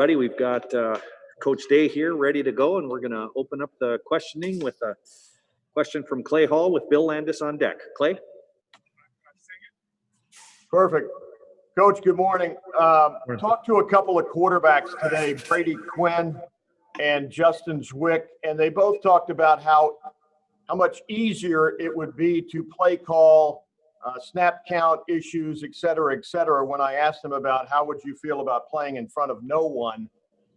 Buddy, we've got Coach Day here ready to go, and we're going to open up the questioning with a question from Clay Hall with Bill Landis on deck. Clay? Perfect. Coach, good morning. Talked to a couple of quarterbacks today, Brady Quinn and Justin Zwick, and they both talked about how much easier it would be to play call, snap count issues, et cetera, when I asked them about how would you feel about playing in front of no one.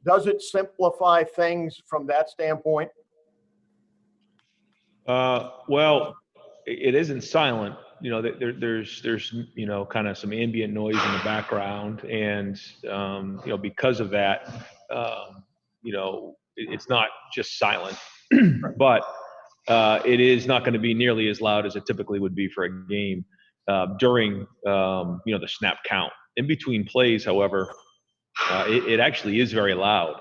Does it simplify things from that standpoint? Well, it isn't silent. You know, there's you know, kind of some ambient noise in the background, and you know, because of that, you know, it's not just silent, but it is not going to be nearly as loud as it typically would be for a game during you know, the snap count. In between plays, however, it actually is very loud,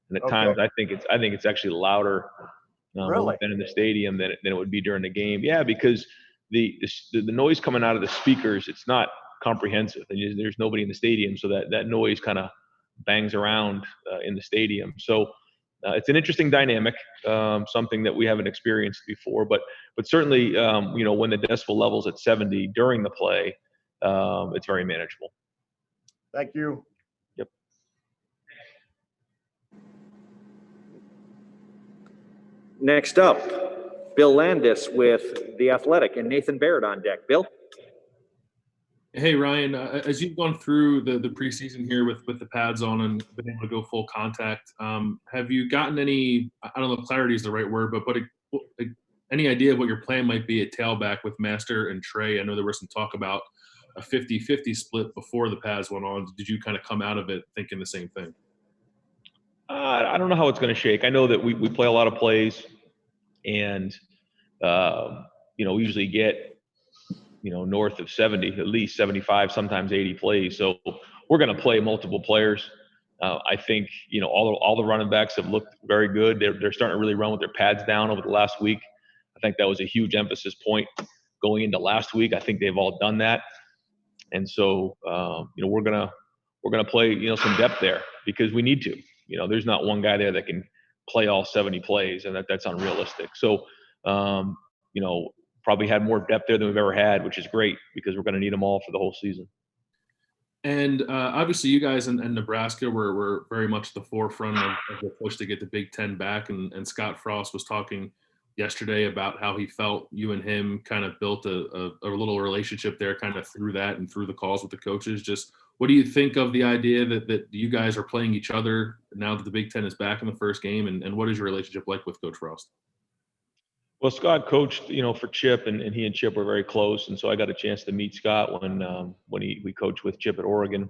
and at times I think it's actually louder when we've been in the stadium than it would be during the game. Yeah, because the noise coming out of the speakers, it's not comprehensive, and there's nobody in the stadium, so that noise kind of bangs around in the stadium. So it's an interesting dynamic, something that we haven't experienced before, but certainly you know, when the decibel level's at 70 during the play, it's very manageable. Thank you. Yep. Next up, Bill Landis with The Athletic and Nathan Baird on deck. Bill? Hey, Ryan, as you've gone through the preseason here with the pads on and been able to go full contact, have you gotten any, I don't know if clarity is the right word, but any idea of what your plan might be at tailback with Master and Trey? I know there was some talk about a 50-50 split before the pads went on. Did you kind of come out of it thinking the same thing? I don't know how it's going to shake. I know that we play a lot of plays, and you know, we usually get, you know, north of 70, at least 75, sometimes 80 plays. So we're going to play multiple players. I think, you know, all the running backs have looked very good. They're starting to really run with their pads down over the last week. I think that was a huge emphasis point going into last week. I think they've all done that. And so, you know, we're going to play, you know, some depth there because we need to. You know, there's not one guy there that can play all 70 plays, and that's unrealistic. So, you know, probably had more depth there than we've ever had, which is great because we're going to need them all for the whole season. And obviously you guys in Nebraska were very much the forefront of the push to get the Big Ten back. And Scott Frost was talking yesterday about how he felt you and him kind of built a little relationship there kind of through that and through the calls with the coaches. Just what do you think of the idea that you guys are playing each other now that the Big Ten is back in the first game? And what is your relationship like with Coach Frost? Well, Scott coached, you know, for Chip, and he and Chip were very close, and so I got a chance to meet Scott when we coached with Chip at Oregon,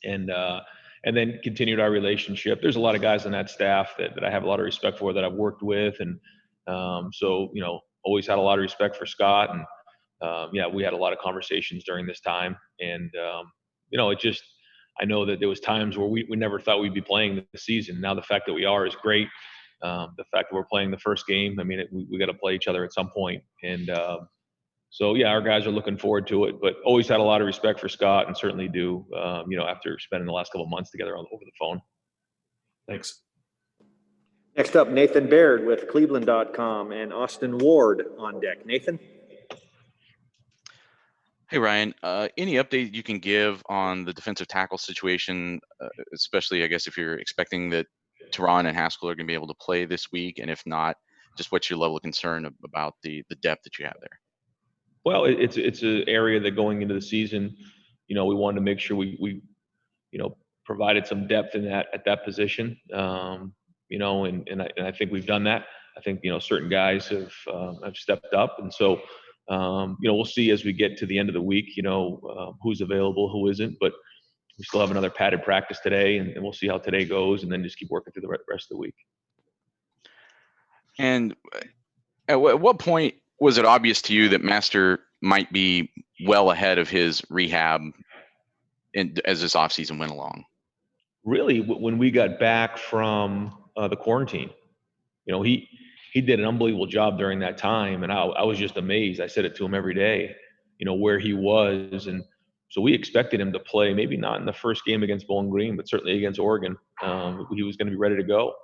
and then continued our relationship. There's a lot of guys on that staff that I have a lot of respect for, that I've worked with, and so, you know, always had a lot of respect for Scott, and yeah, we had a lot of conversations during this time, and you know, I know that there was times where we never thought we'd be playing the season. Now the fact that we are is great. The fact that we're playing the first game, I mean, we got to play each other at some point. And so, yeah, our guys are looking forward to it, but always had a lot of respect for Scott, and certainly do, you know, after spending the last couple of months together over the phone. Thanks. Next up, Nathan Baird with Cleveland.com and Austin Ward on deck. Nathan? Hey, Ryan, any update you can give on the defensive tackle situation, especially, I guess, if you're expecting that Teron and Haskell are going to be able to play this week, and if not, just what's your level of concern about the depth that you have there? Well, it's an area that going into the season, you know, we wanted to make sure we you know, provided some depth in at that position, you know, and I think we've done that. I think, you know, certain guys have stepped up, and so you know, we'll see as we get to the end of the week, you know, who's available, who isn't, but we still have another padded practice today, and we'll see how today goes, and then just keep working through the rest of the week. And at what point was it obvious to you that Master might be well ahead of his rehab as this offseason went along? Really, when we got back from the quarantine, you know, he did an unbelievable job during that time, and I was just amazed. I said it to him every day, you know, where he was, and So we expected him to play, maybe not in the first game against Bowling Green, but certainly against Oregon. He was going to be ready to go.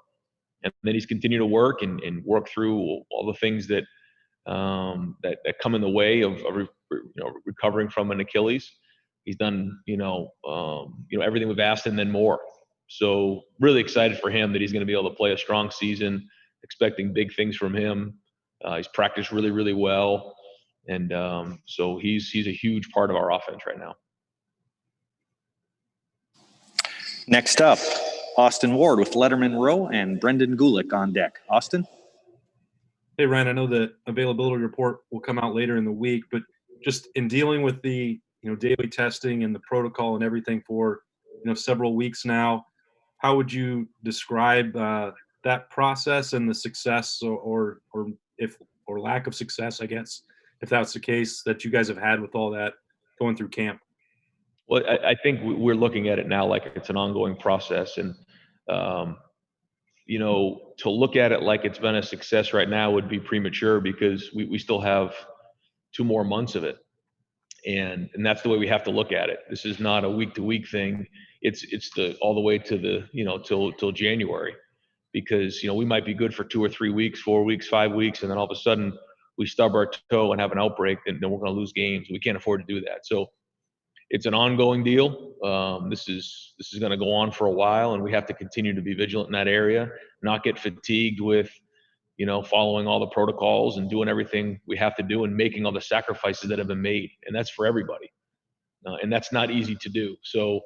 And then he's continued to work and work through all the things that that come in the way of recovering from an Achilles. He's done everything we've asked and then more. So really excited for him that he's going to be able to play a strong season. Expecting big things from him. He's practiced really, really well, and so he's a huge part of our offense right now. Next up, Austin Ward with Lettermen Row and Brendan Gulick on deck. Austin? Hey, Ryan, I know the availability report will come out later in the week, but just in dealing with the daily testing and the protocol and everything for several weeks now, how would you describe that process and the success or lack of success, I guess, if that's the case, that you guys have had with all that going through camp? Well, I think we're looking at it now like it's an ongoing process, and to look at it like it's been a success right now would be premature because we still have 2 more months of it, and that's the way we have to look at it. This is not a week-to-week thing. It's all the way to the till January, because we might be good for 2 or 3 weeks, 4 weeks, 5 weeks, and then all of a sudden we stub our toe and have an outbreak, then we're going to lose games. We can't afford to do that. So it's an ongoing deal. This is going to go on for a while, and we have to continue to be vigilant in that area, not get fatigued with following all the protocols and doing everything we have to do and making all the sacrifices that have been made, and that's for everybody, and that's not easy to do. So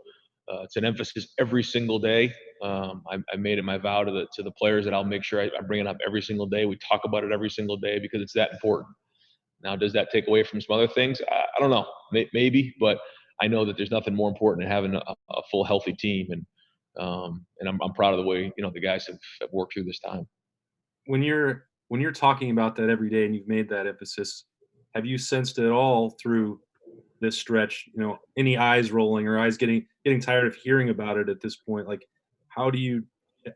it's an emphasis every single day. I made it my vow to the players that I'll make sure I bring it up every single day. We talk about it every single day because it's that important. Now, does that take away from some other things? I don't know, maybe, but I know that there's nothing more important than having a full, healthy team, and I'm proud of the way the guys have worked through this time. When you're talking about that every day and you've made that emphasis, have you sensed at all through this stretch, any eyes rolling or eyes getting tired of hearing about it at this point? Like, how do you?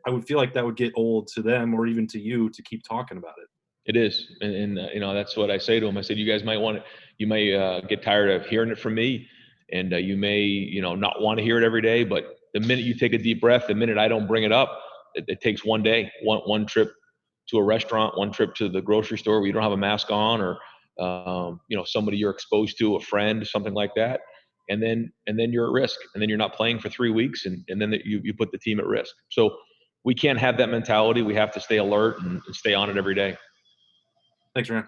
I would feel like that would get old to them or even to you to keep talking about it. It is, and that's what I say to them. I said, you guys you may get tired of hearing it from me, and you may not want to hear it every day. But the minute you take a deep breath, the minute I don't bring it up, it takes one day, one trip to a restaurant, one trip to the grocery store where you don't have a mask on, or somebody you're exposed to, a friend, something like that, and then you're at risk, and then you're not playing for 3 weeks, and then you put the team at risk. So we can't have that mentality. We have to stay alert and stay on it every day. Thanks, Ryan.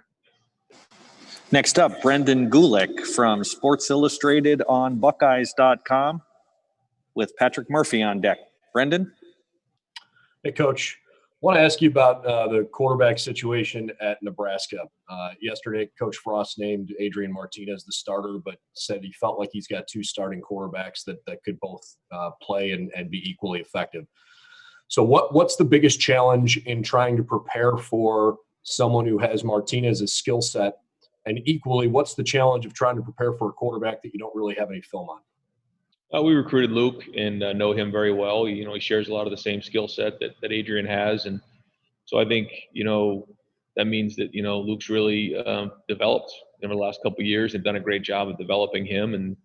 Next up, Brendan Gulick from Sports Illustrated on Buckeyes.com with Patrick Murphy on deck. Brendan? Hey, Coach. I want to ask you about the quarterback situation at Nebraska. Yesterday, Coach Frost named Adrian Martinez the starter, but said he felt like he's got 2 starting quarterbacks that could both play and be equally effective. So what's the biggest challenge in trying to prepare for someone who has Martinez's skill set? And equally, what's the challenge of trying to prepare for a quarterback that you don't really have any film on? We recruited Luke and know him very well. He shares a lot of the same skill set that Adrian has, and so I think that means that Luke's really developed over the last couple of years. They've done a great job of developing him, and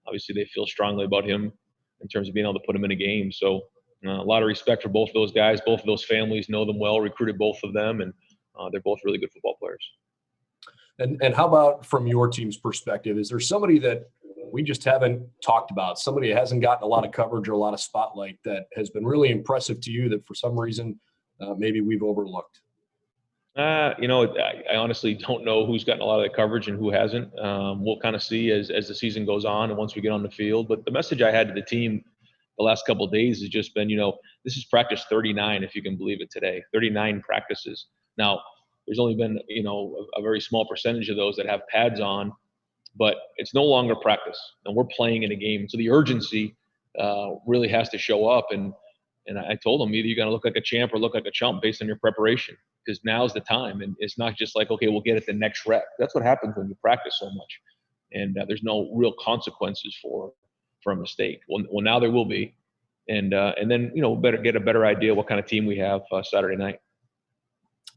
obviously they feel strongly about him in terms of being able to put him in a game. So a lot of respect for both of those guys. Both of those families know them well, recruited both of them, and they're both really good football players. And how about from your team's perspective? Is there somebody that we just haven't talked about, somebody that hasn't gotten a lot of coverage or a lot of spotlight that has been really impressive to you that for some reason maybe we've overlooked? I honestly don't know who's gotten a lot of the coverage and who hasn't. We'll kind of see as the season goes on and once we get on the field. But the message I had to the team the last couple of days has just been, this is practice 39, if you can believe it today, 39 practices. Now, there's only been, a very small percentage of those that have pads on, but it's no longer practice, and we're playing in a game. So the urgency really has to show up. And I told them, either you're going to look like a champ or look like a chump based on your preparation, because now's the time. And it's not just like, okay, we'll get it the next rep. That's what happens when you practice so much. And there's no real consequences for a mistake. Well, now there will be. And then, better get a better idea what kind of team we have Saturday night.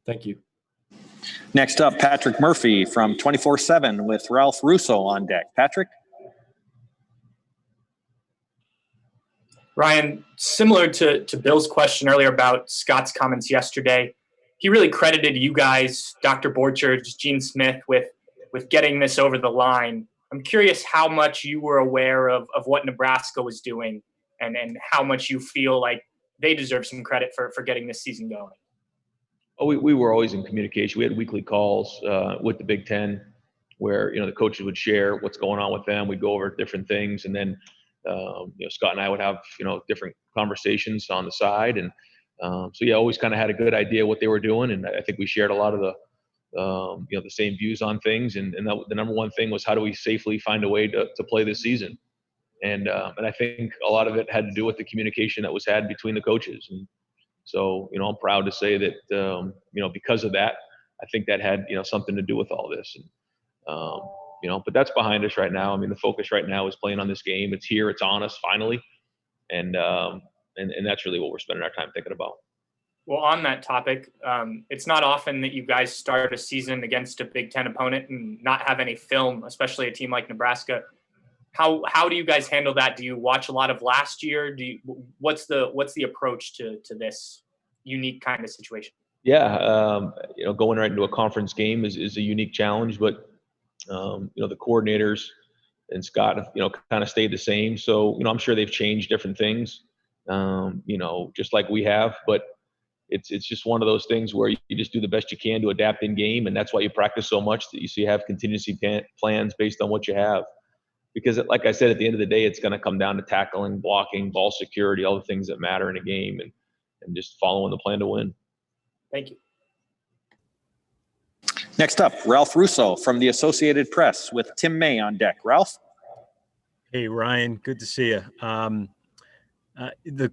Thank you. Next up, Patrick Murphy from 24/7 with Ralph Russo on deck. Patrick? Ryan, similar to Bill's question earlier about Scott's comments yesterday, he really credited you guys, Dr. Borchard, Gene Smith, with getting this over the line. I'm curious how much you were aware of what Nebraska was doing and how much you feel like they deserve some credit for getting this season going. Oh, we were always in communication. We had weekly calls with the Big Ten where, the coaches would share what's going on with them. We'd go over different things. And then, Scott and I would have, different conversations on the side. And always kind of had a good idea what they were doing. And I think we shared a lot of the same views on things. And the number one thing was, how do we safely find a way to play this season? And I think a lot of it had to do with the communication that was had between the coaches. And so, I'm proud to say that, because of that, I think that had, something to do with all this. And, but that's behind us right now. I mean, the focus right now is playing on this game. It's here, it's on us finally. And that's really what we're spending our time thinking about. Well, on that topic, it's not often that you guys start a season against a Big Ten opponent and not have any film, especially a team like Nebraska. How do you guys handle that? Do you watch a lot of last year? What's the approach to this unique kind of situation? Yeah, going right into a conference game is a unique challenge, but the coordinators and Scott have, kind of stayed the same. So, I'm sure they've changed different things, just like we have, but it's just one of those things where you just do the best you can to adapt in game. And that's why you practice so much, that you have contingency plans based on what you have. Because like I said, at the end of the day, it's going to come down to tackling, blocking, ball security, all the things that matter in a game, and just following the plan to win. Thank you. Next up, Ralph Russo from the Associated Press with Tim May on deck. Ralph? Hey, Ryan. Good to see you.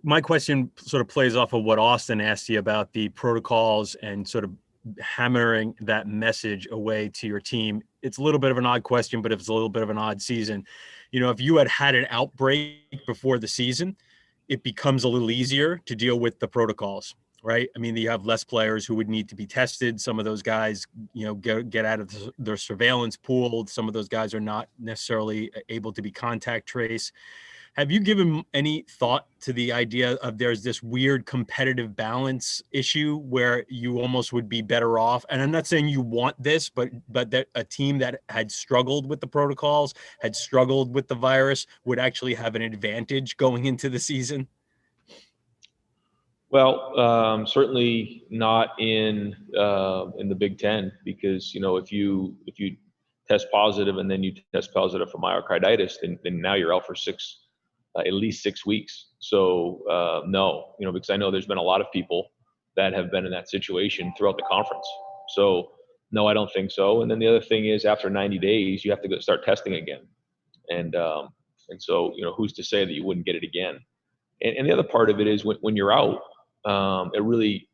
My question sort of plays off of what Austin asked you about the protocols and sort of hammering that message away to your team. It's a little bit of an odd question, but it's a little bit of an odd season. If you had an outbreak before the season, it becomes a little easier to deal with the protocols, right? I mean, you have less players who would need to be tested. Some of those guys, get out of their surveillance pool. Some of those guys are not necessarily able to be contact traced. Have you given any thought to the idea of there's this weird competitive balance issue where you almost would be better off? And I'm not saying you want this, but that a team that had struggled with the protocols, had struggled with the virus, would actually have an advantage going into the season? Well, certainly not in the Big Ten, because if you test positive and then you test positive for myocarditis, then now you're out for at least 6 weeks. So no, because I know there's been a lot of people that have been in that situation throughout the conference. So no, I don't think so. And then the other thing is, after 90 days, you have to start testing again. And so, who's to say that you wouldn't get it again? And the other part of it is, when you're out, it really,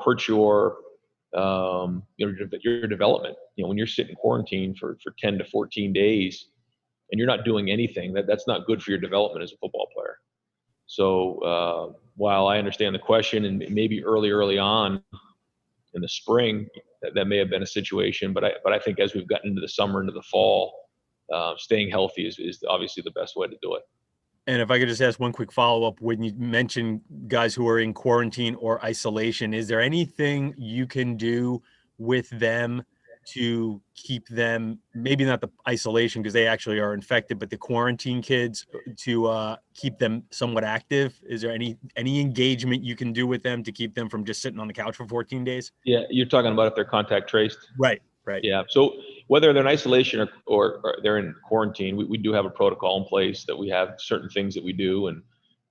hurts your development. When you're sitting in quarantine for 10 to 14 days, and you're not doing anything, that's not good for your development as a football player. So while I understand the question, and maybe early on in the spring, that may have been a situation, but I think as we've gotten into the summer, into the fall, staying healthy is obviously the best way to do it. And if I could just ask one quick follow-up, when you mention guys who are in quarantine or isolation, is there anything you can do with them to keep them, maybe not the isolation because they actually are infected, but the quarantine kids, to keep them somewhat active? Is there any engagement you can do with them to keep them from just sitting on the couch for 14 days? Yeah, you're talking about if they're contact traced? Right. Yeah, so whether they're in isolation or they're in quarantine, we do have a protocol in place that we have certain things that we do, and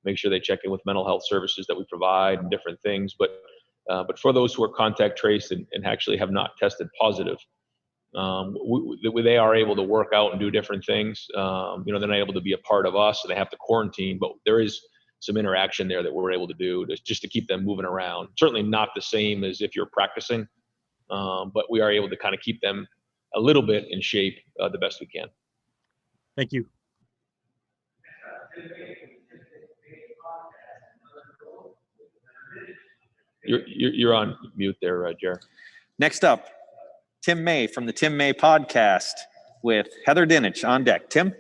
make sure they check in with mental health services that we provide and different things. But for those who are contact traced and actually have not tested positive, they are able to work out and do different things. They're not able to be a part of us, so they have to quarantine, but there is some interaction there that we're able to do just to keep them moving around. Certainly not the same as if you're practicing, but we are able to kind of keep them a little bit in shape the best we can. Thank you. You're on mute there, Jer. Next up, Tim May from the Tim May podcast with Heather Dinich on deck. Tim?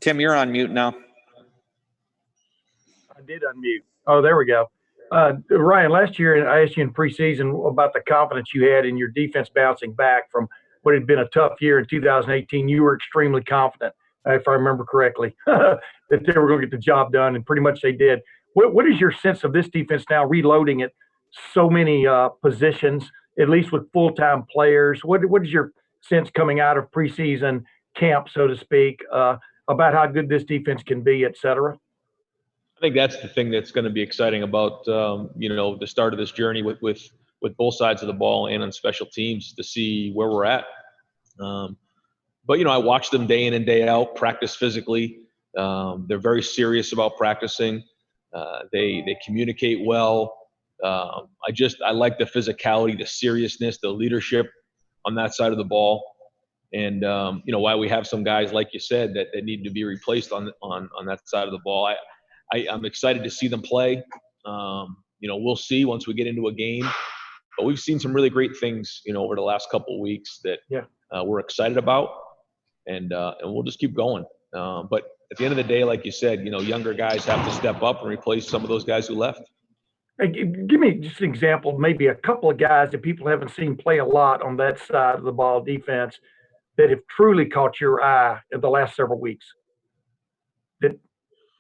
Tim, you're on mute now. I did unmute. Oh, there we go. Ryan, last year I asked you in preseason about the confidence you had in your defense bouncing back from what had been a tough year in 2018. You were extremely confident, if I remember correctly, that they were going to get the job done, and pretty much they did. What is your sense of this defense now, reloading at so many positions, at least with full-time players? What is your sense coming out of preseason camp, so to speak, about how good this defense can be, et cetera? I think that's the thing that's going to be exciting about the start of this journey with both sides of the ball and on special teams, to see where we're at. But I watch them day in and day out practice physically. They're very serious about practicing. They communicate well. I like the physicality, the seriousness, the leadership on that side of the ball. And while we have some guys, like you said, that need to be replaced on that side of the ball, I'm excited to see them play. We'll see once we get into a game, but we've seen some really great things, over the last couple of weeks that we're excited about, and we'll just keep going. But at the end of the day, like you said, younger guys have to step up and replace some of those guys who left. Hey, give me just an example, maybe a couple of guys that people haven't seen play a lot on that side of the ball defense that have truly caught your eye in the last several weeks, that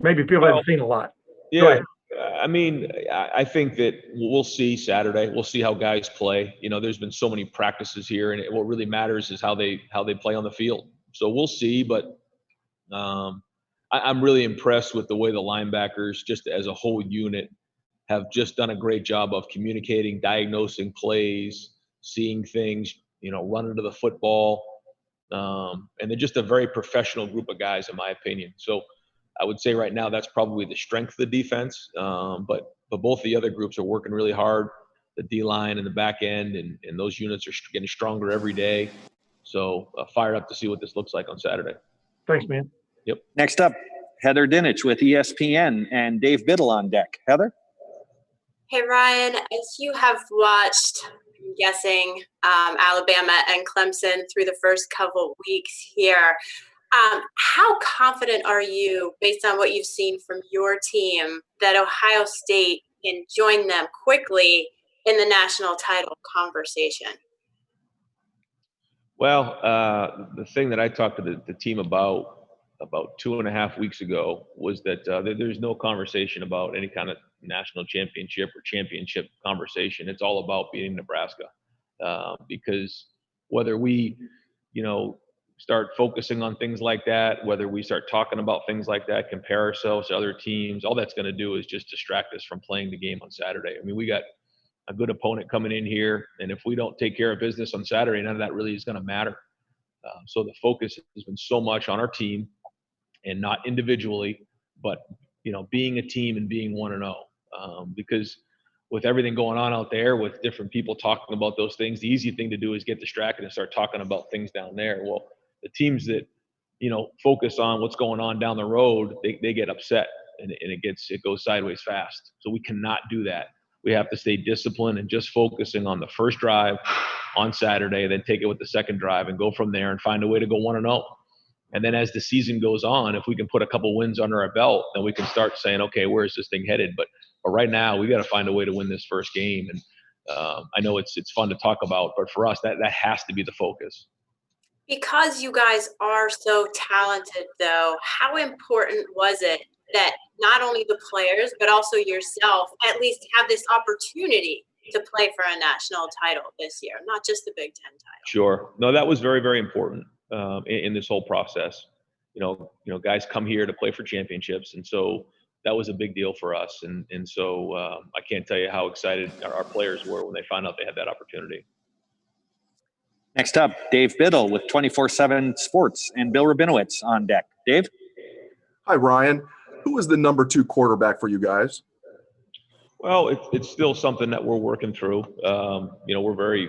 maybe people haven't seen a lot. Yeah, I mean, I think that we'll see Saturday. We'll see how guys play. There's been so many practices here, and what really matters is how they play on the field. So we'll see, but I'm really impressed with the way the linebackers, just as a whole unit, have just done a great job of communicating, diagnosing plays, seeing things, running to the football. And they're just a very professional group of guys, in my opinion. So I would say right now that's probably the strength of the defense. But both the other groups are working really hard, the D-line and the back end, and those units are getting stronger every day. So fired up to see what this looks like on Saturday. Thanks, man. Yep. Next up, Heather Dinich with ESPN and Dave Biddle on deck. Heather? Hey, Ryan, as you have watched, I'm guessing, Alabama and Clemson through the first couple weeks here, how confident are you, based on what you've seen from your team, that Ohio State can join them quickly in the national title conversation? Well, the thing that I talked to the team about 2.5 weeks ago was that there's no conversation about any kind of national championship or championship conversation. It's all about beating Nebraska, because whether we, start focusing on things like that, whether we start talking about things like that, compare ourselves to other teams, all that's going to do is just distract us from playing the game on Saturday. I mean, we got a good opponent coming in here, and if we don't take care of business on Saturday, none of that really is going to matter. So the focus has been so much on our team, and not individually, but being a team and being 1-0. Because with everything going on out there, with different people talking about those things, the easy thing to do is get distracted and start talking about things down there. Well, the teams that focus on what's going on down the road, they get upset, and it goes sideways fast. So we cannot do that. We have to stay disciplined and just focusing on the first drive on Saturday, then take it with the second drive and go from there and find a way to go 1-0. And then as the season goes on, if we can put a couple wins under our belt, then we can start saying, okay, where is this thing headed? But right now, we got to find a way to win this first game. And I know it's fun to talk about, but for us, that has to be the focus. Because you guys are so talented, though, how important was it that not only the players, but also yourself, at least have this opportunity to play for a national title this year, not just the Big Ten title? Sure. No, that was very, very important in this whole process. Guys come here to play for championships, and so that was a big deal for us. And so I can't tell you how excited our players were when they found out they had that opportunity. Next up, Dave Biddle with 24/7 Sports and Bill Rabinowitz on deck. Dave? Hi, Ryan. Who was the number 2 quarterback for you guys? Well, it's still something that we're working through. We're very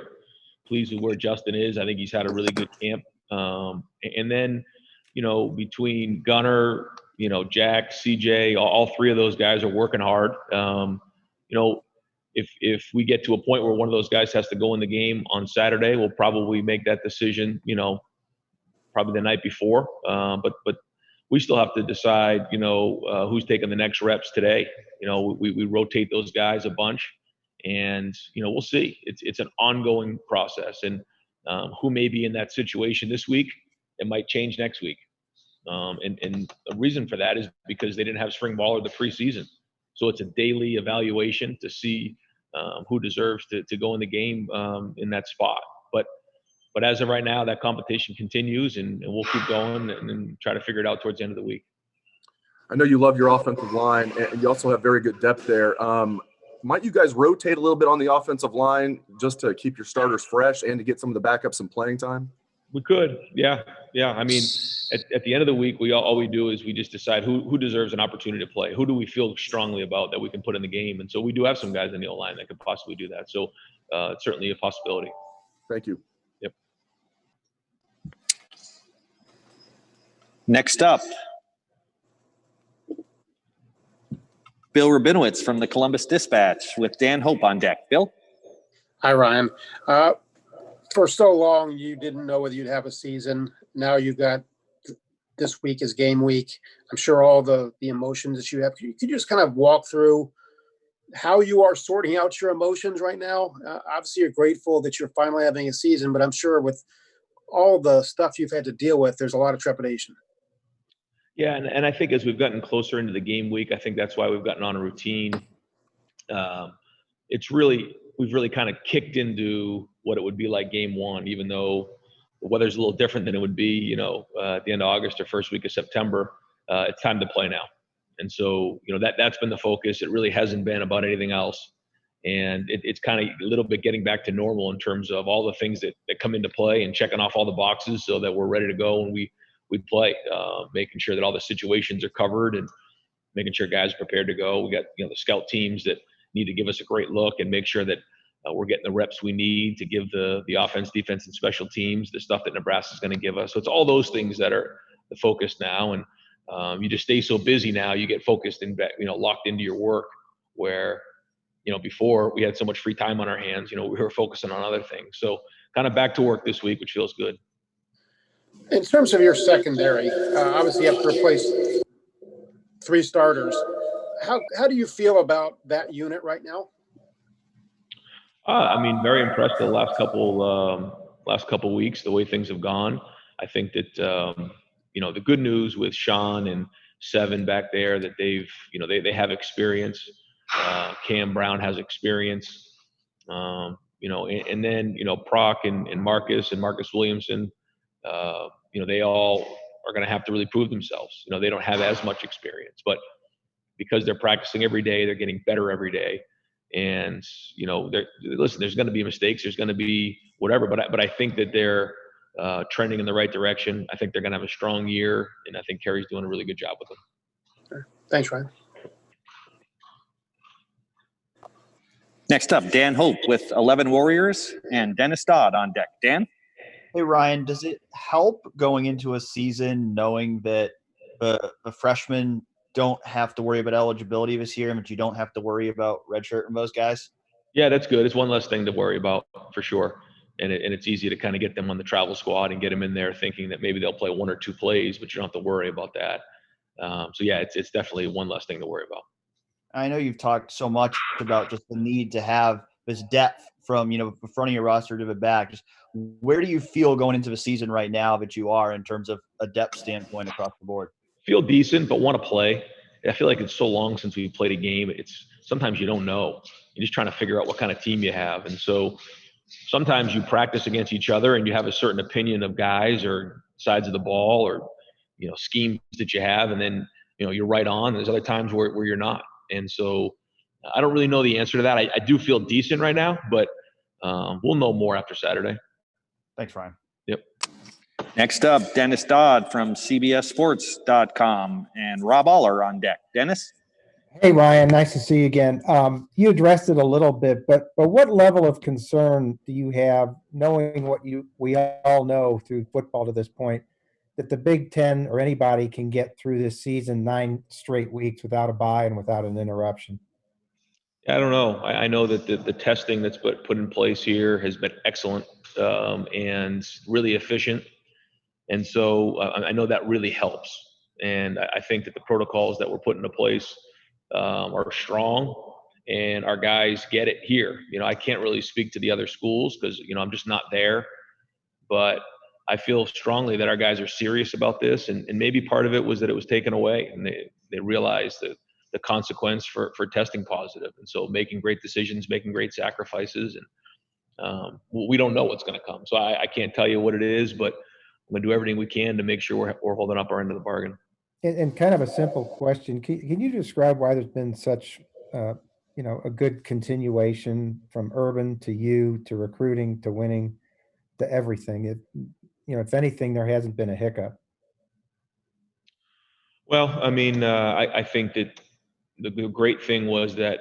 pleased with where Justin is. I think he's had a really good camp. And then, between Gunner, Jack, CJ, all three of those guys are working hard. If we get to a point where one of those guys has to go in the game on Saturday, we'll probably make that decision, probably the night before. But we still have to decide, who's taking the next reps today. We rotate those guys a bunch, and we'll see. It's an ongoing process, and who may be in that situation this week, it might change next week. And the reason for that is because they didn't have spring ball or the preseason, so it's a daily evaluation to see who deserves to go in the game in that spot. But as of right now, that competition continues, and we'll keep going and try to figure it out towards the end of the week. I know you love your offensive line, and you also have very good depth there. Might you guys rotate a little bit on the offensive line just to keep your starters fresh and to get some of the backups some playing time? We could, yeah. I mean, at the end of the week, all we do is we just decide who deserves an opportunity to play. Who do we feel strongly about that we can put in the game? And so we do have some guys in the O-line that could possibly do that. So it's certainly a possibility. Thank you. Yep. Next up, Bill Rabinowitz from the Columbus Dispatch with Dan Hope on deck. Bill? Hi, Ryan. For so long, you didn't know whether you'd have a season. Now you've got this week is game week. I'm sure all the emotions that you have. Could you just kind of walk through how you are sorting out your emotions right now? Obviously, you're grateful that you're finally having a season, but I'm sure with all the stuff you've had to deal with, there's a lot of trepidation. Yeah, and I think as we've gotten closer into the game week, I think that's why we've gotten on a routine. We've really kind of kicked into what it would be like game one, even though the weather's a little different than it would be, at the end of August or first week of September. It's time to play now. And so, that's been the focus. It really hasn't been about anything else. And it's kind of a little bit getting back to normal in terms of all the things that come into play and checking off all the boxes so that we're ready to go when we play, making sure that all the situations are covered and making sure guys are prepared to go. We got, the scout teams that need to give us a great look and make sure that we're getting the reps we need to give the offense, defense, and special teams the stuff that Nebraska is going to give us. So it's all those things that are the focus now. And you just stay so busy now, you get focused and, locked into your work where, before we had so much free time on our hands, we were focusing on other things. So kind of back to work this week, which feels good. In terms of your secondary, obviously you have to replace 3 starters. How do you feel about that unit right now? Very impressed with the last couple weeks, the way things have gone. I think that the good news with Sean and Seven back there that they have experience. Cam Brown has experience. And then Proc and Marcus Williamson. They all are going to have to really prove themselves. They don't have as much experience, but because they're practicing every day, they're getting better every day. And, listen, there's going to be mistakes. There's going to be whatever, but I think that they're trending in the right direction. I think they're going to have a strong year, and I think Kerry's doing a really good job with them. Thanks, Ryan. Next up, Dan Hope with 11 Warriors and Dennis Dodd on deck. Dan? Hey, Ryan, does it help going into a season knowing that the freshmen don't have to worry about eligibility this year, but you don't have to worry about redshirt and those guys? Yeah, that's good. It's one less thing to worry about for sure. And it's easy to kind of get them on the travel squad and get them in there thinking that maybe they'll play 1 or 2 plays, but you don't have to worry about that. So yeah, it's definitely one less thing to worry about. I know you've talked so much about just the need to have this depth from, the front of your roster to the back. Just where do you feel going into the season right now that you are in terms of a depth standpoint across the board? Feel decent, but want to play. I feel like it's so long since we played a game. Sometimes you don't know. You're just trying to figure out what kind of team you have. And so sometimes you practice against each other and you have a certain opinion of guys or sides of the ball or, schemes that you have. And then, you're right on. There's other times where you're not. And so I don't really know the answer to that. I do feel decent right now, but we'll know more after Saturday. Thanks, Ryan. Yep. Next up, Dennis Dodd from CBSSports.com and Rob Aller on deck. Dennis? Hey, Ryan. Nice to see you again. You addressed it a little bit, but what level of concern do you have knowing what we all know through football to this point, that the Big Ten or anybody can get through this season 9 straight weeks without a bye and without an interruption? I don't know. I know that the testing that's put in place here has been excellent and really efficient. And so I know that really helps. And I think that the protocols that we're putting into place are strong, and our guys get it here. I can't really speak to the other schools because, I'm just not there. But I feel strongly that our guys are serious about this, and maybe part of it was that it was taken away, and they realized that the consequence for testing positive. And so making great decisions, making great sacrifices, and we don't know what's going to come. So I can't tell you what it is, but I'm going to do everything we can to make sure we're holding up our end of the bargain. And kind of a simple question, can you describe why there's been such, a good continuation from Urban to you to recruiting to winning to everything? If anything, there hasn't been a hiccup. Well, I think that the great thing was that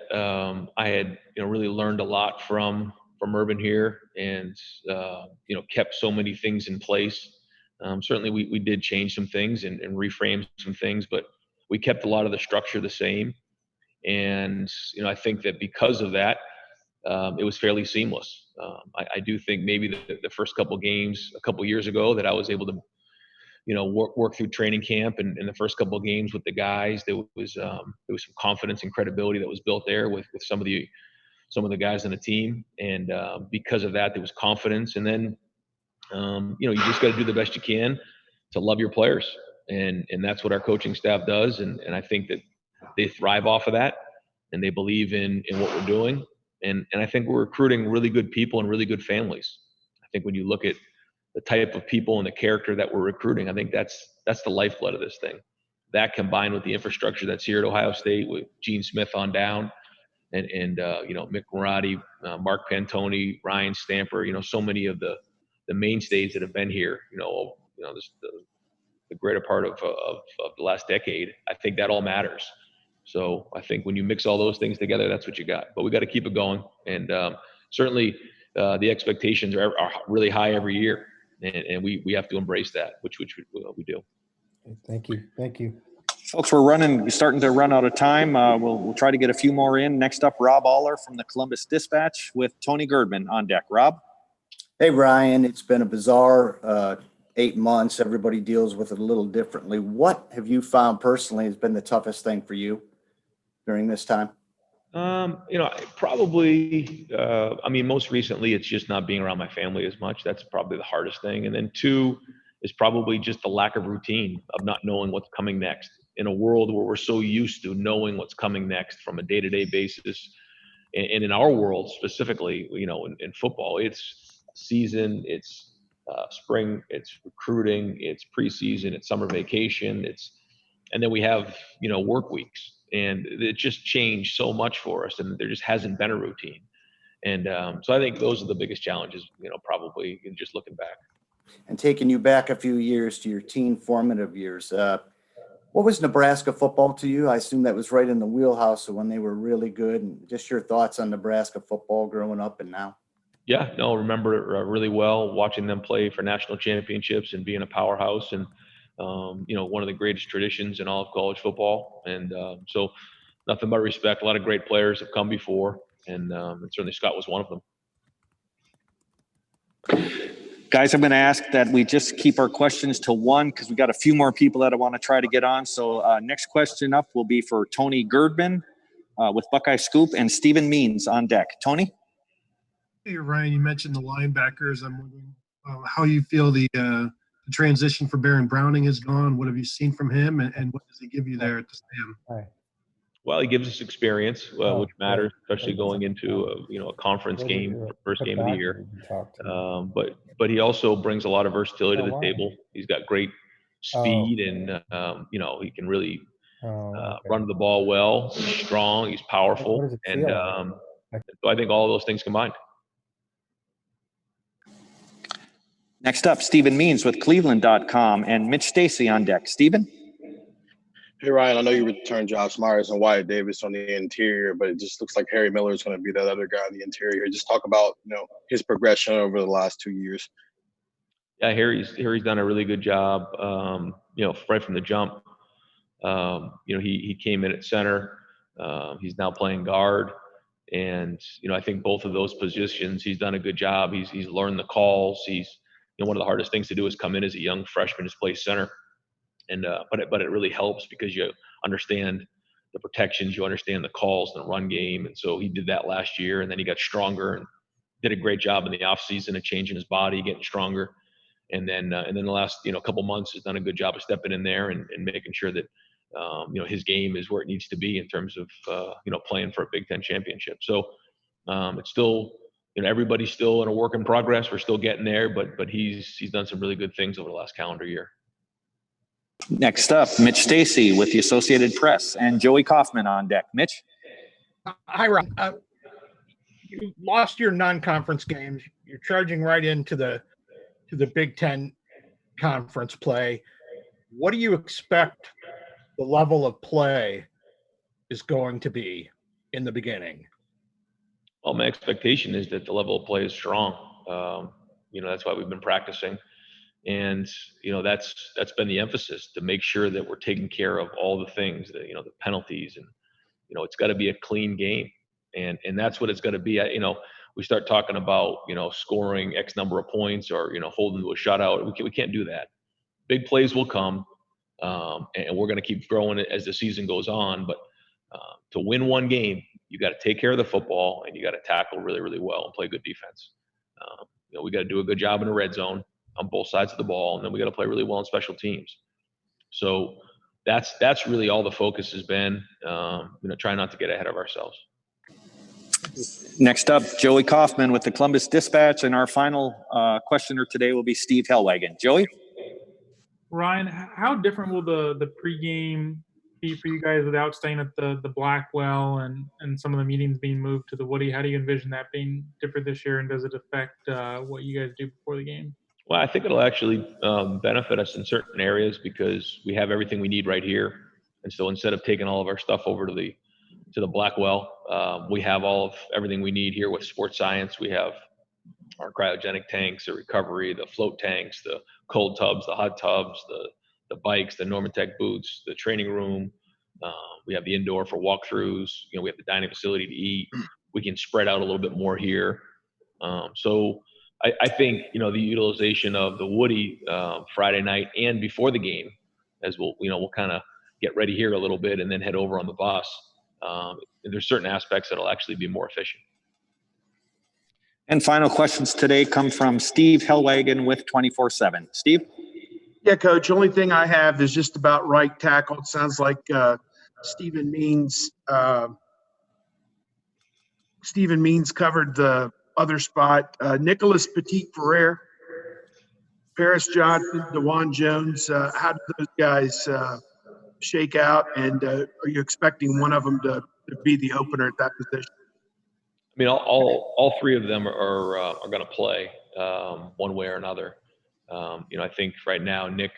I had really learned a lot from Urban here, and kept so many things in place. Certainly we did change some things and reframe some things, but we kept a lot of the structure the same. And I think that because of that, it was fairly seamless. I do think maybe the first couple games a couple years ago that I was able to work through training camp and the first couple of games with the guys, there was some confidence and credibility that was built there with some of the guys on the team. And because of that, there was confidence. And then, you just got to do the best you can to love your players. And that's what our coaching staff does. And I think that they thrive off of that, and they believe in what we're doing. And I think we're recruiting really good people and really good families. I think when you look at the type of people and the character that we're recruiting, I think that's the lifeblood of this thing. That combined with the infrastructure that's here at Ohio State with Gene Smith on down, and Mick Marotti, Mark Pantoni, Ryan Stamper, so many of the mainstays that have been here, this, the greater part of the last decade. I think that all matters. So I think when you mix all those things together, that's what you got. But we got to keep it going, and certainly the expectations are really high every year. And we have to embrace that, which we do. Thank you. Folks, we're starting to run out of time. We'll try to get a few more in. Next up, Rob Aller from the Columbus Dispatch with Tony Girdman on deck. Rob? Hey, Ryan. It's been a bizarre 8 months. Everybody deals with it a little differently. What have you found personally has been the toughest thing for you during this time? Probably, most recently it's just not being around my family as much. That's probably the hardest thing. And then 2 is probably just the lack of routine of not knowing what's coming next in a world where we're so used to knowing what's coming next from a day-to-day basis. And in our world specifically, in football, it's season, it's spring, it's recruiting, it's preseason, it's summer vacation, and then we have, work weeks. And it just changed so much for us, and there just hasn't been a routine. And so I think those are the biggest challenges, probably just looking back. And taking you back a few years to your teen formative years, what was Nebraska football to you? I assume that was right in the wheelhouse of when they were really good, and just your thoughts on Nebraska football growing up and now. Yeah, no, remember it really well, watching them play for national championships and being a powerhouse, and one of the greatest traditions in all of college football. And so nothing but respect. A lot of great players have come before, and certainly Scott was one of them. Guys, I'm going to ask that we just keep our questions to 1 because we got a few more people that I want to try to get on. So next question up will be for Tony Girdman with Buckeye Scoop, and Stephen Means on deck. Tony? Hey, Ryan, you mentioned the linebackers. I'm wondering how you feel the transition for Baron Browning has gone. What have you seen from him, and what does he give you there at the stand? Well, he gives us experience, which matters, especially going into a conference game, first game of the year. But he also brings a lot of versatility to the table. He's got great speed, and he can really run the ball well. He's strong. He's powerful, and so I think all of those things combined. Next up, Stephen Means with Cleveland.com and Mitch Stacy on deck. Stephen? Hey, Ryan, I know you returned Josh Myers and Wyatt Davis on the interior, but it just looks like Harry Miller is going to be that other guy on the interior. Just talk about, his progression over the last 2 years. Yeah, Harry's done a really good job, right from the jump. He came in at center. He's now playing guard. And, I think both of those positions, he's done a good job. He's learned the calls. One of the hardest things to do is come in as a young freshman to play center. And but it really helps because you understand the protections, you understand the calls in the run game, and so he did that last year, and then he got stronger and did a great job in the offseason of changing his body, getting stronger, and then the last couple months has done a good job of stepping in there and making sure that his game is where it needs to be in terms of playing for a Big Ten championship. So it's still everybody's still in a work in progress. We're still getting there, but he's done some really good things over the last calendar year. Next up, Mitch Stacy with the Associated Press and Joey Kaufman on deck. Mitch. Hi, Ron. You lost your non-conference games. You're charging right into the Big Ten conference play. What do you expect the level of play is going to be in the beginning? Well, my expectation is that the level of play is strong. That's why we've been practicing. And, that's been the emphasis, to make sure that we're taking care of all the things that, the penalties, and, it's got to be a clean game. And that's what it's going to be. We start talking about, scoring X number of points or, holding to a shutout. We can't do that. Big plays will come, and we're going to keep growing it as the season goes on. But to win one game, you got to take care of the football, and you got to tackle really, really well and play good defense. We got to do a good job in the red zone on both sides of the ball, and then we got to play really well in special teams. So that's really all the focus has been. Try not to get ahead of ourselves. Next up, Joey Kaufman with the Columbus Dispatch, and our final questioner today will be Steve Hellwagon. Joey? Ryan, how different will the pregame be for you guys without staying at the Blackwell and some of the meetings being moved to the Woody? How do you envision that being different this year, and does it affect what you guys do before the game? Well, I think it'll actually benefit us in certain areas because we have everything we need right here. And so instead of taking all of our stuff over to the Blackwell, we have everything we need here with sports science. We have our cryogenic tanks, the recovery, the float tanks, the cold tubs, the hot tubs, the bikes, the Normatec boots, the training room. We have the indoor for walkthroughs. We have the dining facility to eat. We can spread out a little bit more here. So I think, the utilization of the Woody Friday night and before the game, as we'll kind of get ready here a little bit and then head over on the bus. There's certain aspects that'll actually be more efficient. And final questions today come from Steve Hellwagon with 24/7. Steve? Yeah, Coach. Only thing I have is just about right tackle. It sounds like Stephen Means covered the other spot. Nicholas Petit-Ferrer, Paris Johnson, DeJuan Jones. How do those guys shake out? And are you expecting one of them to be the opener at that position? I mean, all three of them are going to play one way or another. I think right now Nick,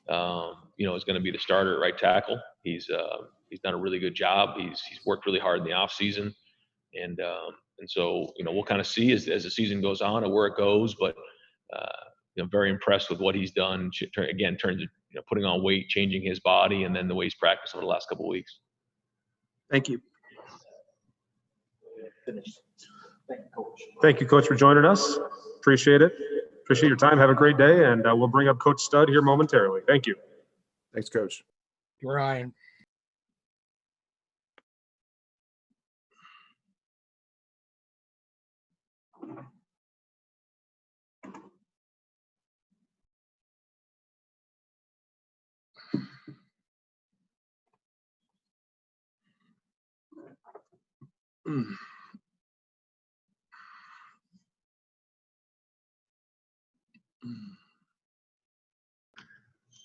is going to be the starter at right tackle. He's done a really good job. He's worked really hard in the off season, and so we'll kind of see as the season goes on and where it goes. But very impressed with what he's done. Again, putting on weight, changing his body, and then the way he's practiced over the last couple of weeks. Thank you. Thank you, Coach, for joining us. Appreciate it. Appreciate your time. Have a great day, and we'll bring up Coach Stud here momentarily. Thank you. Thanks, Coach. Ryan.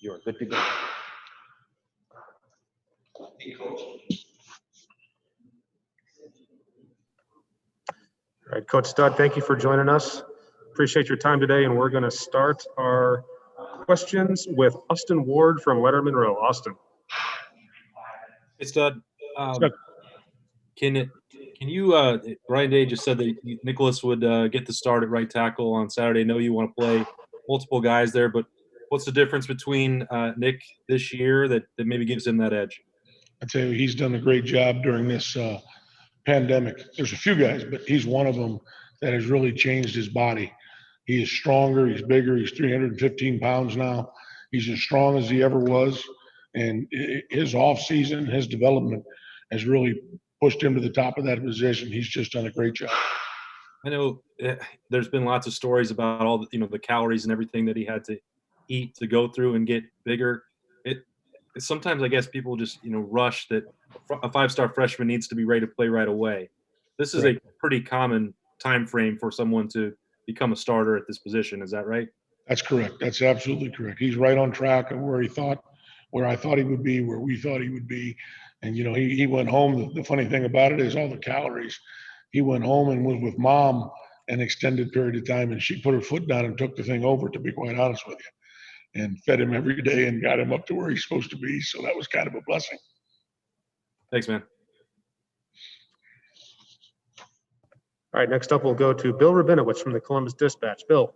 You're good to go. All right, Coach Stud, thank you for joining us. Appreciate your time today, and we're going to start our questions with Austin Ward from Lettermen Row. Austin. Hey, Stud. Can you Ryan Day just said that Nicholas would get the start at right tackle on Saturday. I know you want to play multiple guys there, but what's the difference between Nick this year that maybe gives him that edge? I'd say he's done a great job during this pandemic. There's a few guys, but he's one of them that has really changed his body. He is stronger. He's bigger. He's 315 pounds now. He's as strong as he ever was. And his offseason, his development has really pushed him to the top of that position. He's just done a great job. I know there's been lots of stories about all the, the calories and everything that he had to eat to go through and get bigger. Sometimes I guess people just, rush that a 5-star freshman needs to be ready to play right away. This is a pretty common time frame for someone to become a starter at this position. Is that right? That's correct. That's absolutely correct. He's right on track of where I thought he would be, where we thought he would be. And, he went home. The funny thing about it is all the calories. He went home and was with mom an extended period of time, and she put her foot down and took the thing over, to be quite honest with you, and fed him every day and got him up to where he's supposed to be. So that was kind of a blessing. Thanks, man. All right, next up we'll go to Bill Rabinowitz from the Columbus Dispatch. Bill.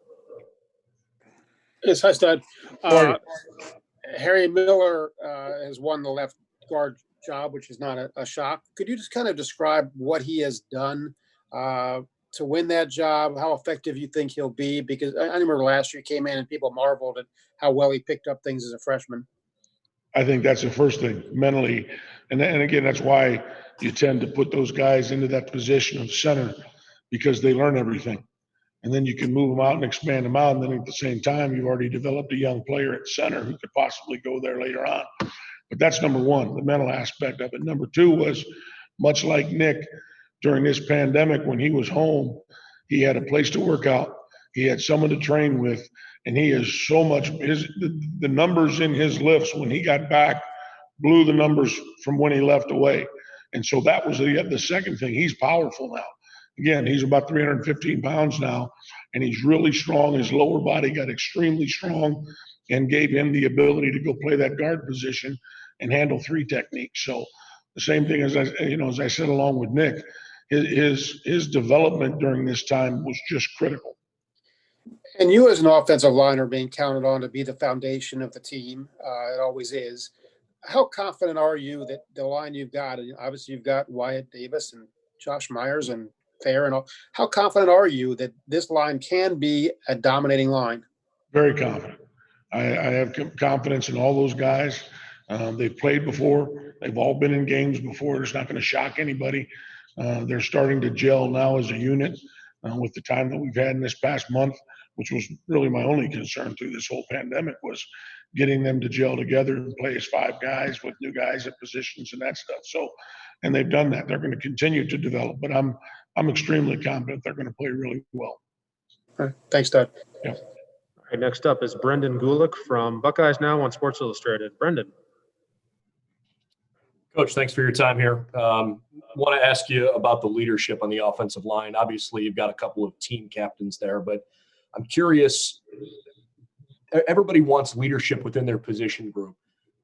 Yes, hi, Stud. Harry Miller has won the left guard job, which is not a shock. Could you just kind of describe what he has done to win that job, how effective you think he'll be? Because I remember last year he came in and people marveled at how well he picked up things as a freshman. I think that's the first thing, mentally. And again, that's why you tend to put those guys into that position of center, because they learn everything. And then you can move them out and expand them out. And then at the same time, you've already developed a young player at center who could possibly go there later on. But that's number one, the mental aspect of it. Number two was, much like Nick, during this pandemic, when he was home, he had a place to work out. He had someone to train with, and he is so much, the numbers in his lifts when he got back blew the numbers from when he left away. And so that was the second thing. He's powerful now. Again, he's about 315 pounds now, and he's really strong. His lower body got extremely strong and gave him the ability to go play that guard position and handle 3 techniques. So the same thing as I said along with Nick, his development during this time was just critical. And you as an offensive line are being counted on to be the foundation of the team. It always is. How confident are you that the line you've got, and obviously you've got Wyatt Davis and Josh Myers and Thayer and all, how confident are you that this line can be a dominating line? Very confident. I have confidence in all those guys. They've played before. They've all been in games before. It's not going to shock anybody. They're starting to gel now as a unit with the time that we've had in this past month, which was really my only concern through this whole pandemic, was getting them to gel together and play as 5 guys with new guys at positions and that stuff. So, and they've done that. They're going to continue to develop, but I'm extremely confident they're going to play really well. All right. Thanks, Doug. Yeah. All right, next up is Brendan Gulick from Buckeyes Now on Sports Illustrated. Brendan. Coach, thanks for your time here. Want to ask you about the leadership on the offensive line. Obviously, you've got a couple of team captains there, but I'm curious, everybody wants leadership within their position group.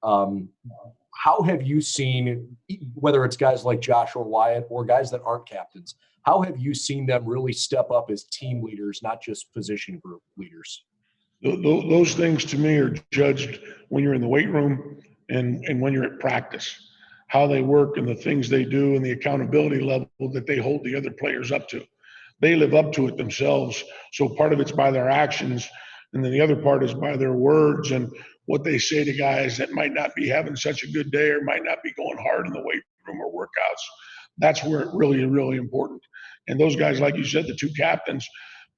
How have you seen, whether it's guys like Josh or Wyatt or guys that aren't captains, how have you seen them really step up as team leaders, not just position group leaders? Those things to me are judged when you're in the weight room and when you're at practice, how they work and the things they do and the accountability level that they hold the other players up to. They live up to it themselves. So part of it's by their actions, and then the other part is by their words and what they say to guys that might not be having such a good day or might not be going hard in the weight room or workouts. That's where it really, really important. And those guys, like you said, the 2 captains,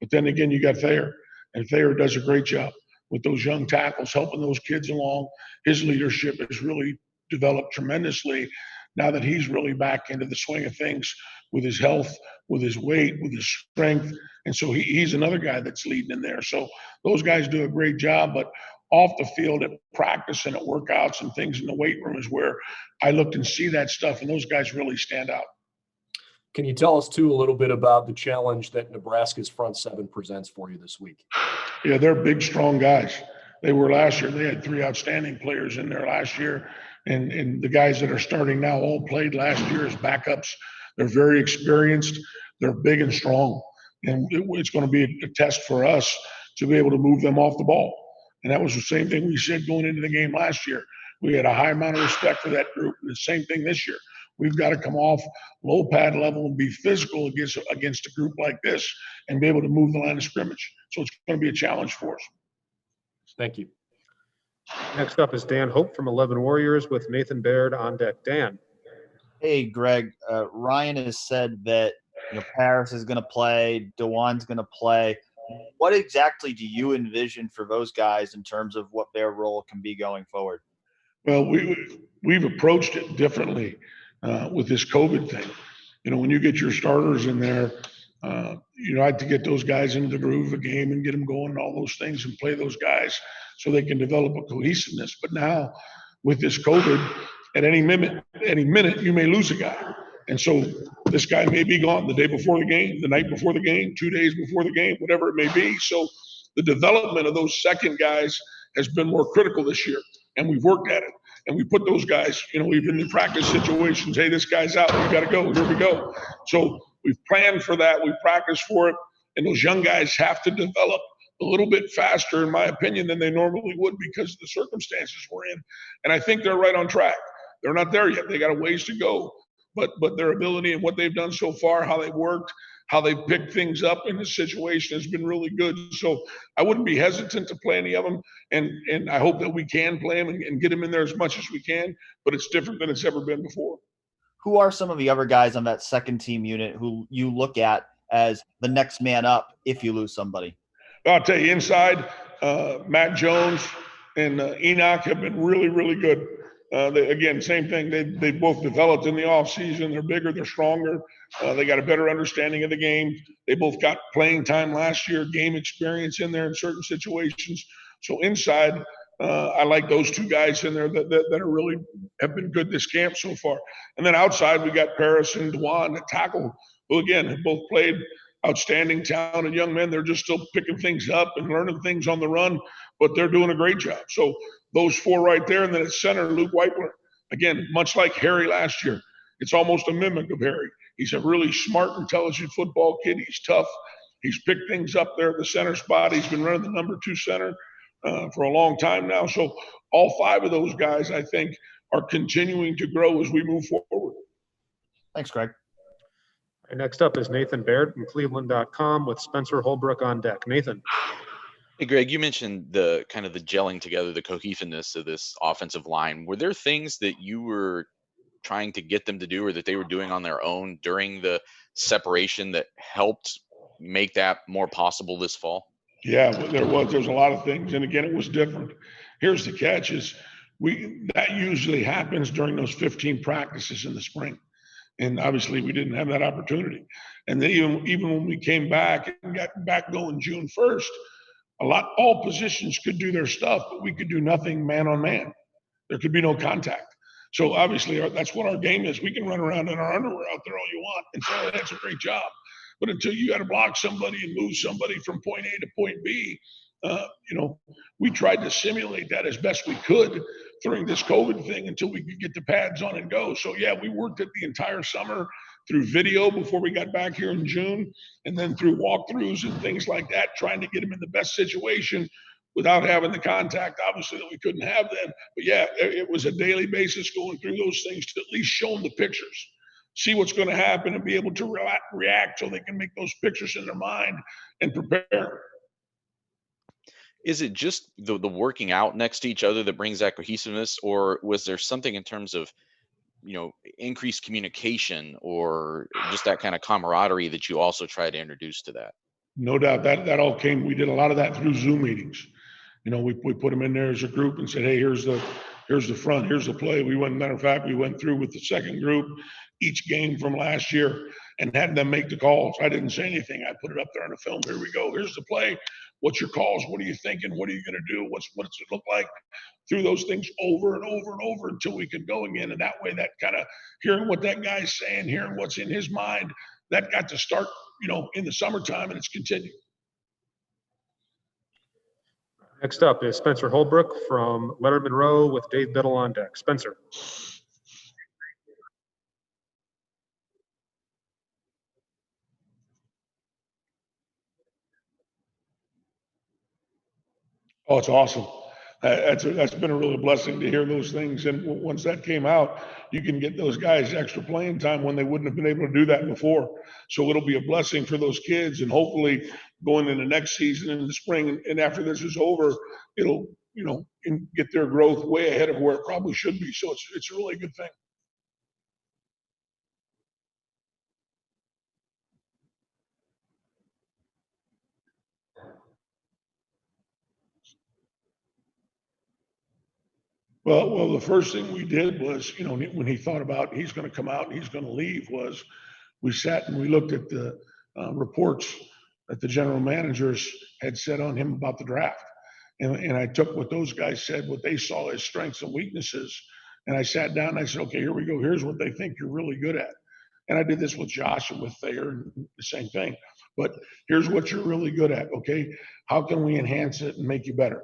but then again, you got Thayer, and Thayer does a great job with those young tackles, helping those kids along. His leadership has really developed tremendously now that he's really back into the swing of things with his health, with his weight, with his strength. And so he's another guy that's leading in there. So those guys do a great job, but off the field at practice and at workouts and things in the weight room is where I look and see that stuff, and those guys really stand out. Can you tell us, too, a little bit about the challenge that Nebraska's front 7 presents for you this week? Yeah, they're big, strong guys. They were last year. They had 3 outstanding players in there last year. And the guys that are starting now all played last year as backups. They're very experienced. They're big and strong. And it's going to be a test for us to be able to move them off the ball. And that was the same thing we said going into the game last year. We had a high amount of respect for that group. And the same thing this year. We've got to come off low pad level and be physical against a group like this and be able to move the line of scrimmage. So it's going to be a challenge for us. Thank you. Next up is Dan Hope from 11 Warriors with Nathan Baird on deck. Dan. Hey, Greg. Ryan has said that Paris is going to play, DeJuan's going to play. What exactly do you envision for those guys in terms of what their role can be going forward? Well, we've approached it differently with this COVID thing. When you get your starters in there, you like to get those guys into the groove of a game and get them going and all those things and play those guys so they can develop a cohesiveness. But now with this COVID, at any minute, you may lose a guy. And so this guy may be gone the day before the game, the night before the game, 2 days before the game, whatever it may be. So the development of those second guys has been more critical this year. And we've worked at it. And we put those guys, we've been in practice situations. Hey, this guy's out. We got to go. Here we go. So we've planned for that. We practiced for it. And those young guys have to develop a little bit faster, in my opinion, than they normally would because of the circumstances we're in. And I think they're right on track. They're not there yet. They got a ways to go. But their ability and what they've done so far, how they've worked, how they've picked things up in this situation has been really good. So I wouldn't be hesitant to play any of them. And I hope that we can play them and get them in there as much as we can. But it's different than it's ever been before. Who are some of the other guys on that second team unit who you look at as the next man up if you lose somebody? I'll tell you, inside, Matt Jones and Enoch have been really, really good. Again, same thing. They both developed in the offseason. They're bigger, they're stronger. They got a better understanding of the game. They both got playing time last year, game experience in there in certain situations. So inside, I like those two guys in there that are really have been good this camp so far. And then outside, we got Paris and DeJuan at tackle, who again have both played outstanding, talented young men. They're just still picking things up and learning things on the run, but they're doing a great job. So those four right there, and then at center, Luke Whitler. Again, much like Harry last year, it's almost a mimic of Harry. He's a really smart, intelligent football kid. He's tough. He's picked things up there at the center spot. He's been running the number 2 center for a long time now. So all 5 of those guys, I think, are continuing to grow as we move forward. Thanks, Greg. And next up is Nathan Baird from Cleveland.com with Spencer Holbrook on deck. Nathan. Hey, Greg, you mentioned the kind of the gelling together, the cohesiveness of this offensive line. Were there things that you were trying to get them to do or that they were doing on their own during the separation that helped make that more possible this fall? Yeah, there's a lot of things. And again, it was different. Here's the catch is that usually happens during those 15 practices in the spring. And obviously we didn't have that opportunity. And then even when we came back and got back going June 1st, all positions could do their stuff, but we could do nothing man on man. There could be no contact. So obviously that's what our game is. We can run around in our underwear out there all you want and say, that's a great job. But until you got to block somebody and move somebody from point A to point B, we tried to simulate that as best we could during this COVID thing until we could get the pads on and go. So yeah, we worked it the entire summer through video before we got back here in June, and then through walkthroughs and things like that, trying to get them in the best situation without having the contact, obviously, that we couldn't have then. But yeah, it was a daily basis going through those things to at least show them the pictures, see what's going to happen, and be able to react so they can make those pictures in their mind and prepare. Is it just the working out next to each other that brings that cohesiveness, or was there something in terms of, increased communication or just that kind of camaraderie that you also try to introduce to that? No doubt that all came. We did a lot of that through Zoom meetings. We put them in there as a group and said, hey, here's the front, here's the play. Matter of fact, we went through with the second group each game from last year and had them make the calls. I didn't say anything. I put it up there on the film. Here we go. Here's the play. What's your calls? What are you thinking? What are you going to do? What's it look like? Through those things over and over and over until we could go again. And that way, that kind of hearing what that guy's saying, hearing what's in his mind, that got to start, in the summertime, and it's continued. Next up is Spencer Holbrook from Lettermen Row with Dave Biddle on deck. Spencer. Oh, it's awesome. That's been a real blessing to hear those things. And once that came out, you can get those guys extra playing time when they wouldn't have been able to do that before. So it'll be a blessing for those kids. And hopefully going into next season in the spring and after this is over, it'll and get their growth way ahead of where it probably should be. So it's a really good thing. Well, the first thing we did was, when he thought about he's going to come out and he's going to leave, was we sat and we looked at the reports that the general managers had said on him about the draft. And I took what those guys said, what they saw as strengths and weaknesses. And I sat down and I said, okay, here we go. Here's what they think you're really good at. And I did this with Josh and with Thayer, and the same thing. But here's what you're really good at, okay? How can we enhance it and make you better?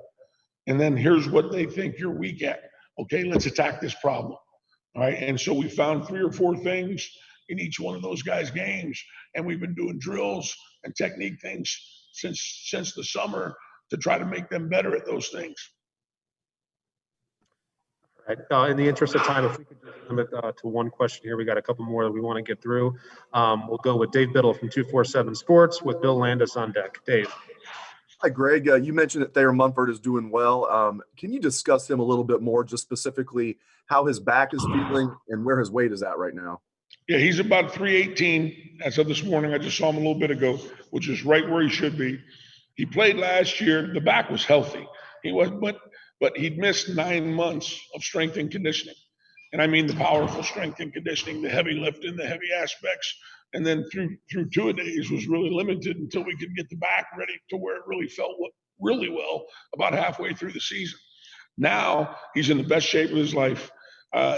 And then here's what they think you're weak at. Okay, let's attack this problem. All right, and so we found 3 or 4 things in each one of those guys' games, and we've been doing drills and technique things since the summer to try to make them better at those things. All right. In the interest of time, if we could just limit to one question here, we got a couple more that we want to get through. We'll go with Dave Biddle from 247 Sports with Bill Landis on deck. Dave. Hi, Greg. You mentioned that Thayer Mumford is doing well. Can you discuss him a little bit more, just specifically how his back is feeling and where his weight is at right now? Yeah, he's about 318 as of this morning. I just saw him a little bit ago, which is right where he should be. He played last year. The back was healthy. He was, but he'd missed 9 months of strength and conditioning. And I mean the powerful strength and conditioning, the heavy lifting, the heavy aspects. And then through 2 days was really limited until we could get the back ready to where it really felt really well about halfway through the season. Now he's in the best shape of his life.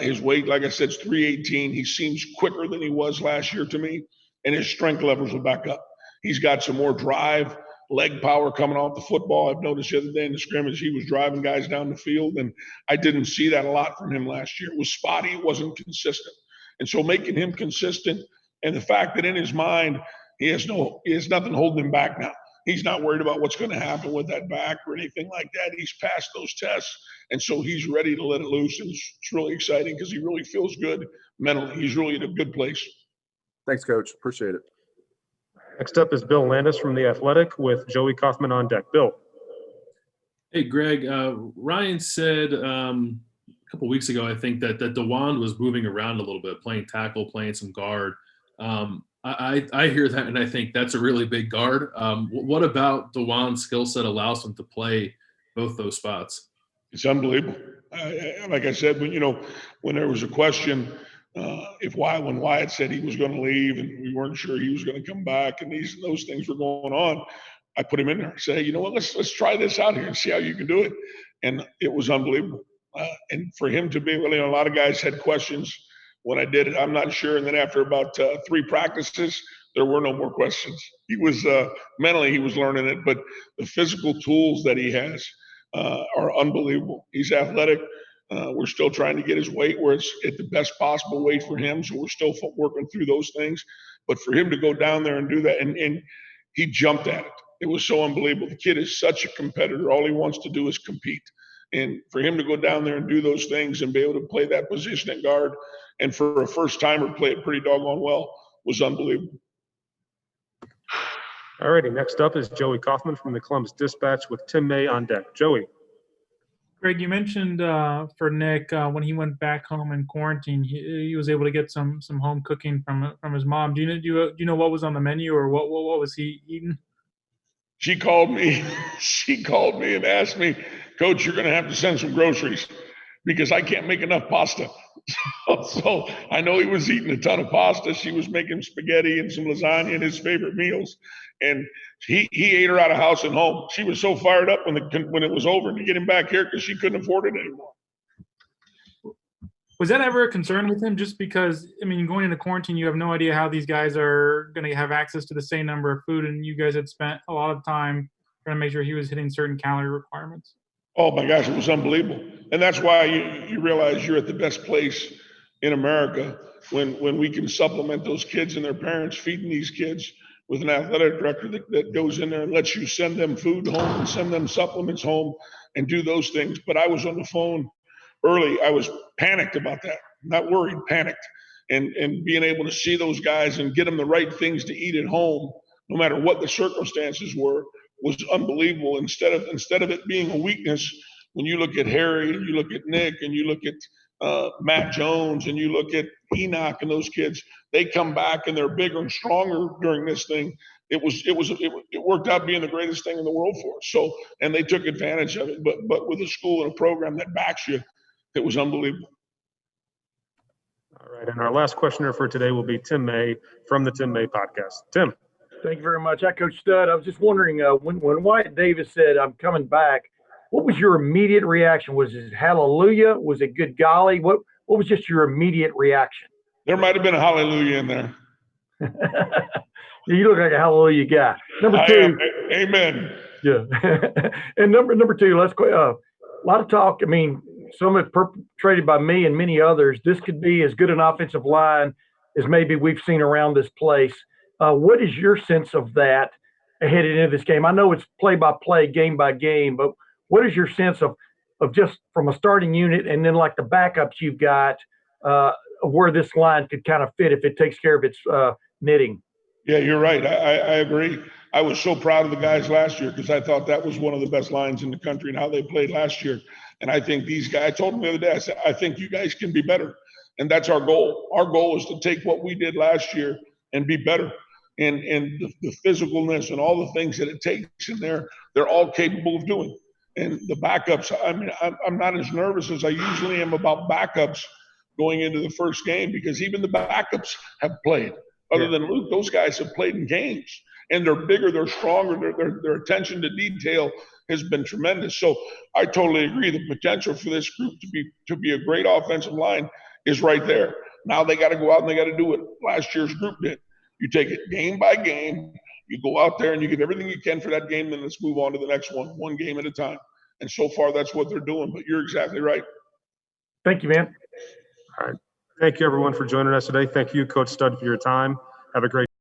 His weight, like I said, is 318. He seems quicker than he was last year to me, and his strength levels are back up. He's got some more drive, leg power coming off the football. I've noticed the other day in the scrimmage, he was driving guys down the field, and I didn't see that a lot from him last year. It was spotty. It wasn't consistent. And so making him consistent, and the fact that in his mind, he has nothing holding him back now. He's not worried about what's going to happen with that back or anything like that. He's passed those tests, and so he's ready to let it loose. And it's really exciting because he really feels good mentally. He's really in a good place. Thanks, Coach. Appreciate it. Next up is Bill Landis from The Athletic with Joey Kaufman on deck. Bill. Hey, Greg. Ryan said a couple weeks ago, I think, that DeWand was moving around a little bit, playing tackle, playing some guard. I hear that, and I think that's a really big guard. What about DeWand's skill set allows him to play both those spots? It's unbelievable. Like I said, when there was a question, when Wyatt said he was going to leave and we weren't sure he was going to come back, and those things were going on, I put him in there. I said, hey, you know what? Let's try this out here and see how you can do it. And it was unbelievable. And for him to be really, a lot of guys had questions when I did it. I'm not sure. And then after about 3 practices, there were no more questions. He was mentally, he was learning it, but the physical tools that he has are unbelievable. He's athletic. We're still trying to get his weight where it's at the best possible weight for him. So we're still working through those things. But for him to go down there and do that, and he jumped at it. It was so unbelievable. The kid is such a competitor. All he wants to do is compete. And for him to go down there and do those things and be able to play that position at guard, and for a first-timer play it pretty doggone well, was unbelievable. All righty, next up is Joey Kaufman from the Columbus Dispatch with Tim May on deck. Joey. Greg, you mentioned for Nick when he went back home in quarantine, he was able to get some home cooking from his mom. Do you know what was on the menu, or what was he eating? She called me and asked me, Coach, you're going to have to send some groceries because I can't make enough pasta. So I know he was eating a ton of pasta. She was making spaghetti and some lasagna and his favorite meals. And he ate her out of house and home. She was so fired up when it was over to get him back here because she couldn't afford it anymore. Was that ever a concern with him? Just because, I mean, going into quarantine, you have no idea how these guys are going to have access to the same number of food, and you guys had spent a lot of time trying to make sure he was hitting certain calorie requirements. Oh my gosh, it was unbelievable. And that's why you realize you're at the best place in America when we can supplement those kids and their parents, feeding these kids with an athletic director that goes in there and lets you send them food home and send them supplements home and do those things. But I was on the phone early. I was panicked about that, not worried, panicked. And being able to see those guys and get them the right things to eat at home, no matter what the circumstances were, was unbelievable. Instead of it being a weakness, When you look at Harry and you look at Nick and you look at Matt Jones and you look at Enoch and those kids, they come back and they're bigger and stronger during this thing. It worked out being the greatest thing in the world for us. So, and they took advantage of it. But with a school and a program that backs you, it was unbelievable. All right, and our last questioner for today will be Tim May from the Tim May podcast. Tim. Thank you very much. Hi, Coach Stud. I was just wondering, when Wyatt Davis said, "I'm coming back," what was your immediate reaction? Was it hallelujah? Was it good golly? What was just your immediate reaction? There might have been a hallelujah in there. You look like a hallelujah guy. Number two. Amen. Yeah. And number two, let's go. A lot of talk. I mean, some of it perpetrated by me and many others. This could be as good an offensive line as maybe we've seen around this place. What is your sense of that headed into this game? I know it's play by play, game by game, but what is your sense of just from a starting unit and then like the backups you've got of where this line could kind of fit if it takes care of its knitting? Yeah, you're right. I agree. I was so proud of the guys last year because I thought that was one of the best lines in the country and how they played last year. And I think these guys, I told them the other day, I said, I think you guys can be better. And that's our goal. Our goal is to take what we did last year and be better. And the physicalness and all the things that it takes in there, they're all capable of doing. And the backups, I mean, I'm not as nervous as I usually am about backups going into the first game because even the backups have played. Other than Luke, those guys have played in games. And they're bigger, they're stronger, their attention to detail has been tremendous. So I totally agree. The potential for this group to be a great offensive line is right there. Now they got to go out and they got to do what last year's group did. You take it game by game, you go out there and you give everything you can for that game, then let's move on to the next one game at a time. And so far, that's what they're doing. But you're exactly right. Thank you, man. All right. Thank you, everyone, for joining us today. Thank you, Coach Stud, for your time. Have a great